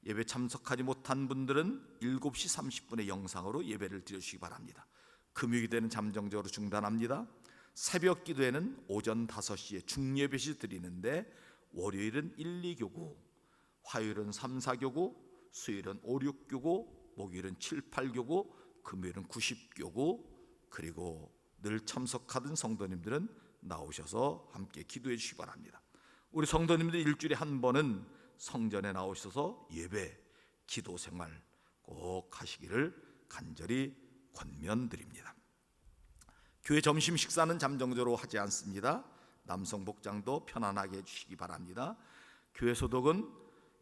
예배 참석하지 못한 분들은 7시 30분에 영상으로 예배를 드려주시기 바랍니다. 금요일에는 잠정적으로 중단합니다. 새벽 기도회는 오전 5시에 중예배시 드리는데, 월요일은 1, 2교구, 화요일은 3, 4교구, 수요일은 5, 6교구, 목요일은 7, 8교구, 금요일은 90교구, 그리고 늘 참석하던 성도님들은 나오셔서 함께 기도해 주시기 바랍니다. 우리 성도님들 일주일에 한 번은 성전에 나오셔서 예배, 기도 생활 꼭 하시기를 간절히 권면드립니다. 교회 점심 식사는 잠정적으로 하지 않습니다. 남성 복장도 편안하게 해주시기 바랍니다. 교회 소독은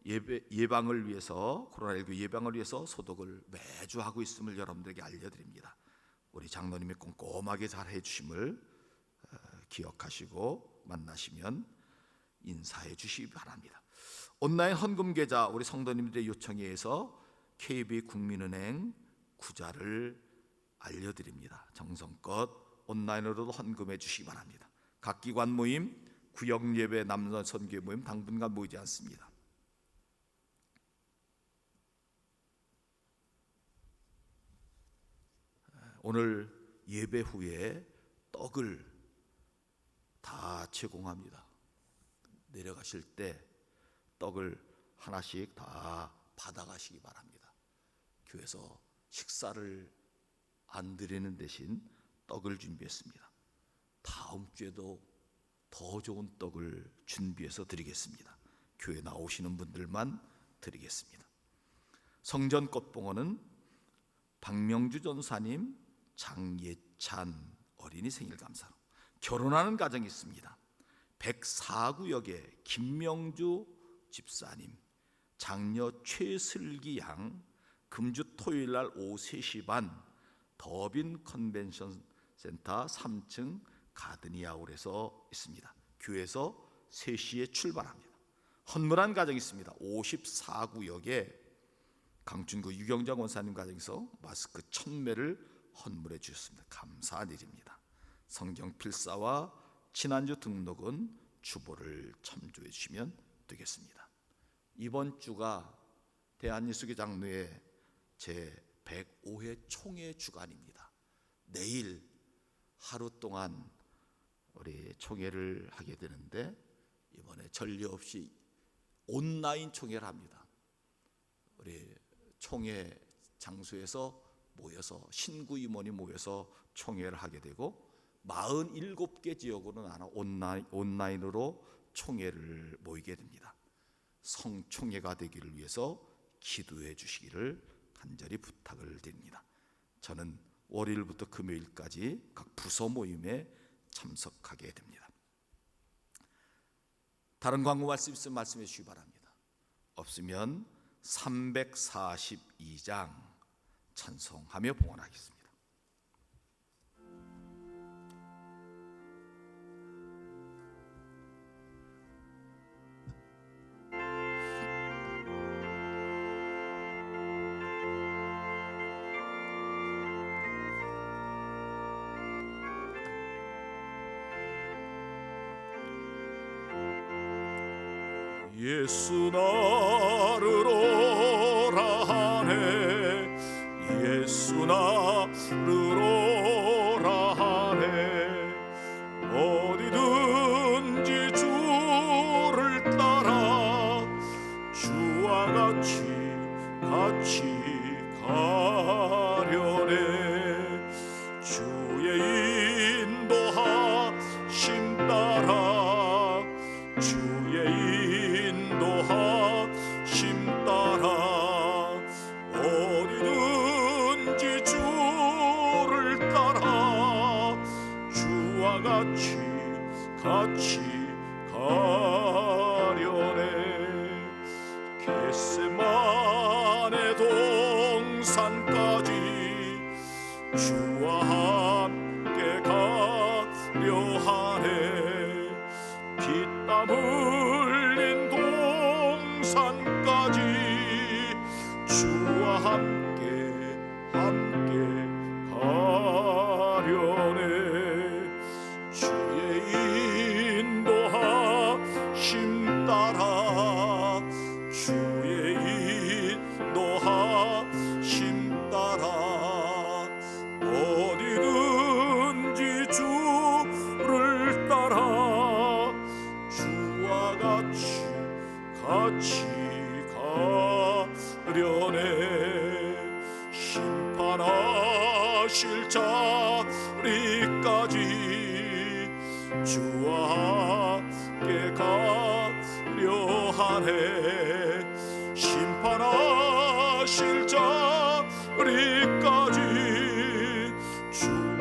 예방을 위해서, 코로나19 예방을 위해서 소독을 매주 하고 있음을 여러분들에게 알려드립니다. 우리 장로님이 꼼꼼하게 잘 해주심을 기억하시고 만나시면 인사해 주시기 바랍니다. 온라인 헌금 계좌 우리 성도님들의 요청에 의해서 KB국민은행 구좌를 알려드립니다. 정성껏 온라인으로도 헌금해 주시기 바랍니다. 각 기관 모임, 구역 예배, 남선 선교 모임 당분간 모이지 않습니다. 오늘 예배 후에 떡을 다 제공합니다. 내려가실 때 떡을 하나씩 다 받아가시기 바랍니다. 교회에서 식사를 안 드리는 대신 떡을 준비했습니다. 다음 주에도 더 좋은 떡을 준비해서 드리겠습니다. 교회 나오시는 분들만 드리겠습니다. 성전 꽃봉오는 박명주 전사님, 장예찬 어린이 생일 감사로 결혼하는 가정이 있습니다. 104구역의 김명주 집사님, 장녀 최슬기 양, 금주 토요일날 오후 3시 반 더빈 컨벤션 센터 3층 가드니아홀에서 있습니다. 교회에서 3시에 출발합니다. 헌물한 가정이 있습니다. 54구역에 강준구 유경장 원사님 가정에서 마스크 1000매를 헌물해 주셨습니다. 감사한 일입니다. 성경 필사와 지난주 등록은 주보를 첨부해 주시면 되겠습니다. 이번 주가 대한예수교 장로회 제 105회 총회 주간입니다. 내일 하루 동안 우리 총회를 하게 되는데 이번에 전례 없이 온라인 총회를 합니다. 우리 총회 장소에서 모여서 신구 임원이 모여서 총회를 하게 되고 47개 지역으로 나눠 온라인으로 총회를 모이게 됩니다. 성총회가 되기를 위해서 기도해 주시기를 간절히 부탁을 드립니다. 저는 월요일부터 금요일까지 각 부서 모임에 참석하게 됩니다. 다른 광고 말씀 있으면 말씀해 주시기 바랍니다. 없으면 342장 찬송하며 봉헌하겠습니다. 예수 나를 오라 하네, 예수 나를 오라 하네. 어디든지 주를 따라 주와 같이 가려네. 주의 인도하심 따라, 주의 인도하심 따라 어디든지 주를 따라 주와 같이 가려네. 겟세마네 동산까지 주와 함께 가려 하네. 피땀 흘린 동산까지 주와 함께 가려네. 주의 인도하심 따라, 주의 인도하심 따라 어디든지 주를 따라 주와 같이 가려네. 심판하실 자리까지 주와 함께 가려 하네. 심판하실 자리까지 주와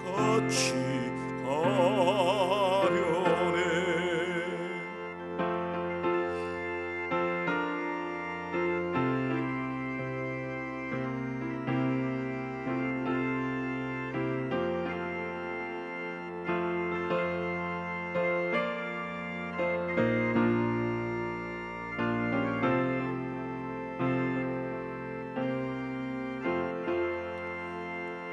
같이 가려네.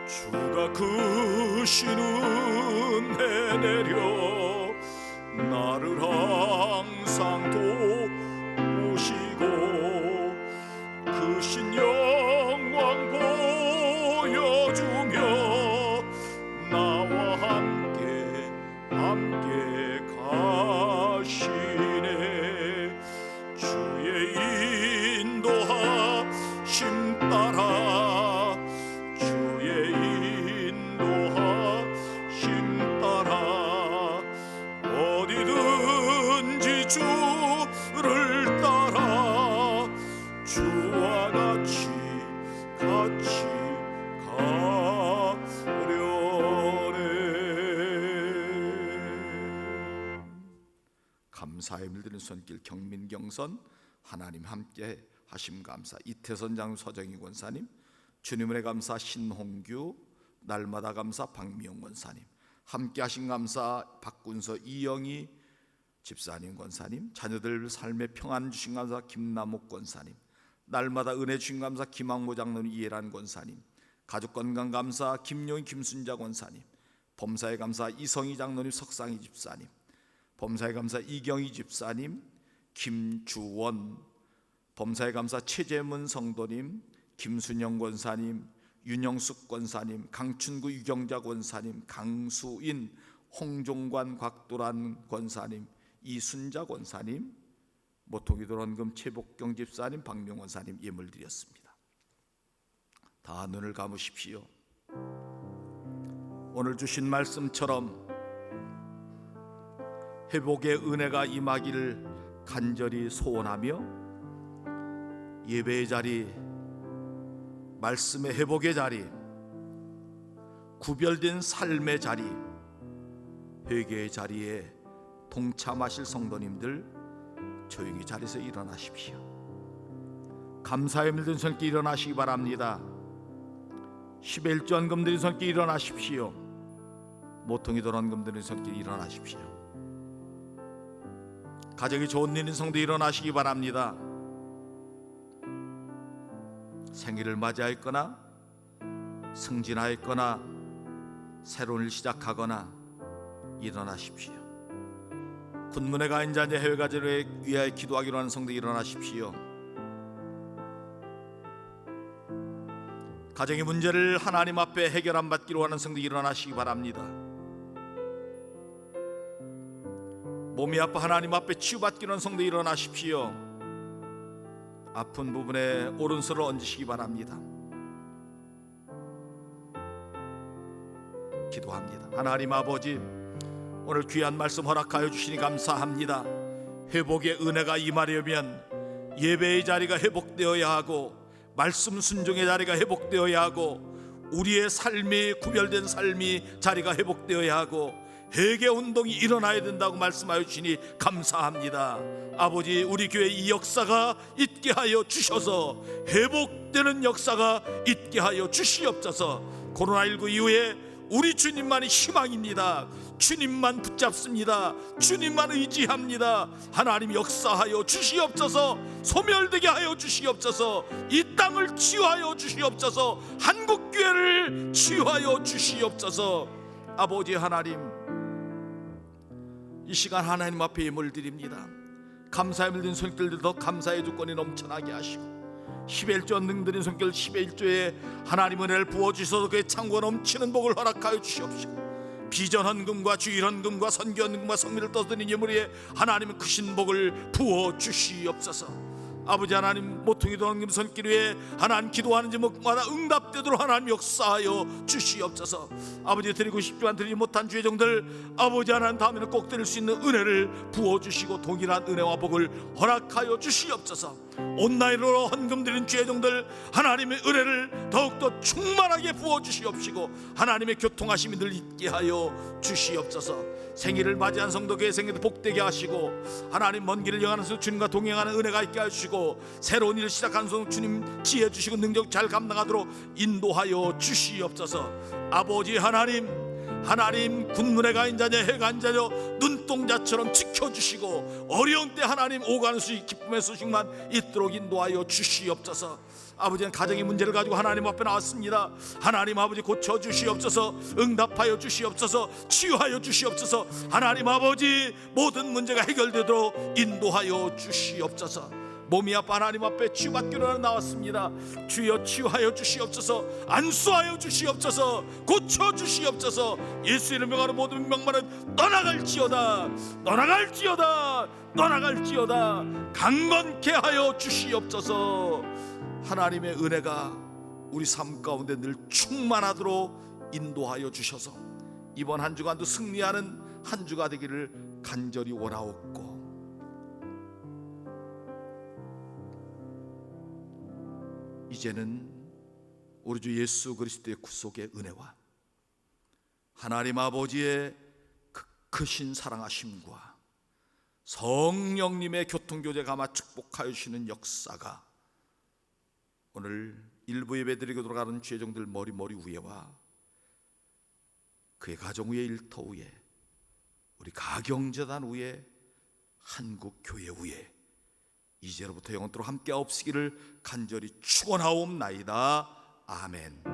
주가 크신 은혜 내려 나를 항상 돕으시고 크신 영광 보여주며 나와 함께 가 따라 주의 인도하심 따라 어디든지 주를 따라 주와 같이 가려네. 감사의 물드는 손길 경민경선 하나님 함께 하심 감사 이태선 장로 서정희 권사님, 주님의 감사 신홍규, 날마다 감사 박미영 권사님, 함께 하신 감사 박군서 이영희 집사님 권사님, 자녀들 삶의 평안 주신 감사 김남옥 권사님, 날마다 은혜 주신 감사 김학모 장로님 이해란 권사님, 가족 건강 감사 김용희 김순자 권사님, 범사의 감사 이성희 장로님 석상희 집사님, 범사의 감사 이경희 집사님, 김주원, 범사의 감사 최재문 성도님, 김순영 권사님, 윤영숙 권사님, 강춘구 유경자 권사님, 강수인, 홍종관 곽도란 권사님, 이순자 권사님, 모토기도 원금 최복경 집사님, 박명 권사님 예물 드렸습니다. 다 눈을 감으십시오. 오늘 주신 말씀처럼 회복의 은혜가 임하기를 간절히 소원하며 예배의 자리, 말씀의 회복의 자리, 구별된 삶의 자리, 회개의 자리에 동참하실 성도님들 조용히 자리에서 일어나십시오. 감사의 물든 손길 일어나시기 바랍니다. 11조 헌금 드린 손길 일어나십시오. 모퉁이 돌 헌금 드린 손길 일어나십시오. 가정이 좋은 일인 성도 일어나시기 바랍니다. 생일을 맞이하였거나 승진하였거나 새로운 일 시작하거나 일어나십시오. 군문에 가 있는 자녀 해외 가정을 위하여 기도하기로 하는 성도 일어나십시오. 가정의 문제를 하나님 앞에 해결 안 받기로 하는 성도 일어나시기 바랍니다. 몸이 아파 하나님 앞에 치유받기로 하는 성도 일어나십시오. 아픈 부분에 오른손을 얹으시기 바랍니다. 기도합니다. 하나님 아버지, 오늘 귀한 말씀 허락하여 주시니 감사합니다. 회복의 은혜가 임하려면 예배의 자리가 회복되어야 하고 말씀 순종의 자리가 회복되어야 하고 우리의 삶이 구별된 삶이 자리가 회복되어야 하고 회개 운동이 일어나야 된다고 말씀하여 주시니 감사합니다. 아버지, 우리 교회 이 역사가 있게 하여 주셔서 회복되는 역사가 있게 하여 주시옵소서. 코로나19 이후에 우리 주님만이 희망입니다. 주님만 붙잡습니다. 주님만 의지합니다. 하나님 역사하여 주시옵소서. 소멸되게 하여 주시옵소서. 이 땅을 치유하여 주시옵소서. 한국교회를 치유하여 주시옵소서. 아버지 하나님, 이 시간 하나님 앞에 예물 드립니다. 감사의 물든 손길들 더 감사의 주권이 넘쳐나게 하시고 11조 능드린 손길 11조에 하나님 은혜를 부어주셔서 그의 창고가 넘치는 복을 허락하여 주시옵시고 비전 헌금과 주일 헌금과 선교 헌금과 성미를 떠드는 예물에 하나님은 크신 복을 부어주시옵소서. 아버지 하나님, 모퉁이 도는 손길 위에 하나님 기도하는 제목마다 응답되도록 하나님 역사하여 주시옵소서. 아버지, 드리고 싶지만 드리지 못한 주의 종들 아버지 하나님 다음에는 꼭 드릴 수 있는 은혜를 부어주시고 동일한 은혜와 복을 허락하여 주시옵소서. 온라인으로 헌금 드린 주의 종들 하나님의 은혜를 더욱더 충만하게 부어주시옵시고 하나님의 교통하심이 늘 있게 하여 주시옵소서. 생일을 맞이한 성도교회 생일도 복되게 하시고 하나님 먼 길을 여행하면서 주님과 동행하는 은혜가 있게 하시고 새로운 일을 시작하는 성도 주님 지혜 주시고 능력 잘 감당하도록 인도하여 주시옵소서. 아버지 하나님, 군문에 가 있는 자녀 해가 있는 자녀 눈동자처럼 지켜주시고 어려운 때 하나님 오가는 수익 기쁨의 소식만 있도록 인도하여 주시옵소서. 아버지는 가정의 문제를 가지고 하나님 앞에 나왔습니다. 하나님 아버지 고쳐주시옵소서. 응답하여 주시옵소서. 치유하여 주시옵소서. 하나님 아버지 모든 문제가 해결되도록 인도하여 주시옵소서. 몸이 아파 하나님 앞에 치유받기로 나왔습니다. 주여 치유하여 주시옵소서. 안수하여 주시옵소서. 고쳐주시옵소서. 예수 이름 명하는 모든 병만은 떠나갈지어다. 강건케 하여 주시옵소서. 하나님의 은혜가 우리 삶 가운데 늘 충만하도록 인도하여 주셔서 이번 한 주간도 승리하는 한 주가 되기를 간절히 원하옵고, 이제는 우리 주 예수 그리스도의 구속의 은혜와 하나님 아버지의 그 크신 사랑하심과 성령님의 교통교제 감화 축복하여 주시는 역사가 오늘 일부 예배드리고 돌아가는 죄종들 머리 위에와 그의 가정 위에, 일터 위에, 우리 가경재단 위에, 한국교회 위에 이제로부터 영원토록 함께 없으기를 간절히 축원하옵나이다. 아멘.